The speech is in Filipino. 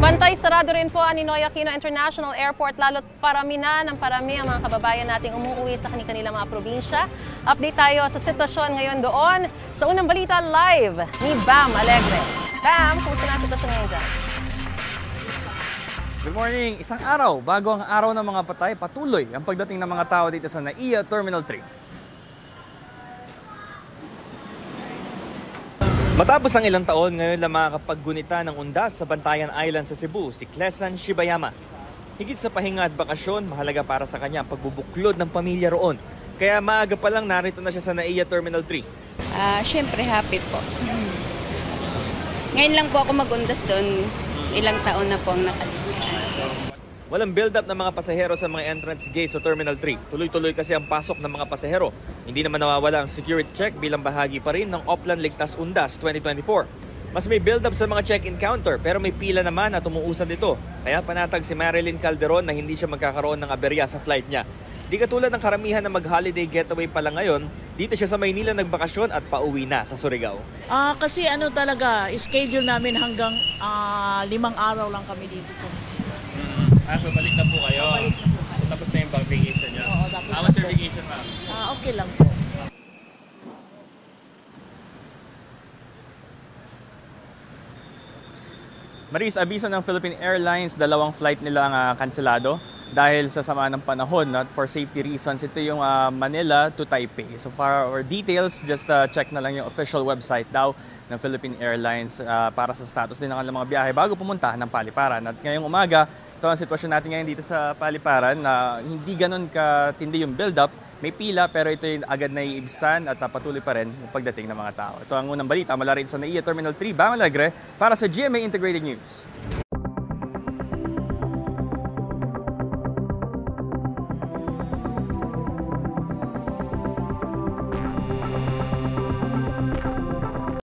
Bantay sarado rin po ang Ninoy Aquino International Airport, lalo't parami ang mga kababayan nating umuwi sa kanilang mga probinsya. Update tayo sa sitwasyon ngayon doon sa unang balita live ni Bam Alegre. Bam, kumusta na ang sitwasyon ngayon dyan? Good morning! Isang araw bago ang araw ng mga patay, patuloy ang pagdating ng mga tao dito sa NAIA Terminal 3. Matapos ang ilang taon, ngayon lang makakapaggunita ng undas sa Bantayan Island sa Cebu, si Clesan Shibayama. Higit sa pahinga at bakasyon, mahalaga para sa kanya ang pagbubuklod ng pamilya roon. Kaya maaga pa lang narito na siya sa NAIA Terminal 3. Siyempre happy po. Ngayon lang po ako magundas doon. Ilang taon na po ang nakalimutan. Walang build-up ng mga pasahero sa mga entrance gate sa Terminal 3. Tuloy-tuloy kasi ang pasok ng mga pasahero. Hindi naman nawawala ang security check bilang bahagi pa rin ng Oplan Ligtas Undas 2024. Mas may build-up sa mga check-in counter pero may pila naman at umuusad ito. Kaya panatag si Marilyn Calderon na hindi siya magkakaroon ng aberya sa flight niya. Di katulad ng karamihan na mag-holiday getaway pa lang ngayon, dito siya sa Maynila nagbakasyon at pauwi na sa Surigao. Kasi talaga, schedule namin hanggang 5 araw lang kami dito sa So balik na po kayo? Balik na po kayo. Tapos na yung vacation niyo? Oo, tapos How na was your po. vacation, ma'am? Okay lang po. Maris, abiso ng Philippine Airlines, 2 flight nilang kanselado dahil sa sama ng panahon at for safety reasons. Ito yung Manila to Taipei. So for details, just check na lang yung official website daw ng Philippine Airlines para sa status din ng kanilang mga biyahe bago pumunta ng Paliparan. At ngayong umaga, ito ang sitwasyon natin ngayon dito sa Paliparan na hindi ganun katindi yung build-up. May pila pero ito yung agad na iibsan at patuloy pa rin yung pagdating ng mga tao. Ito ang unang balita mula rin sa NAIA Terminal 3, Bam Alegre para sa GMA Integrated News.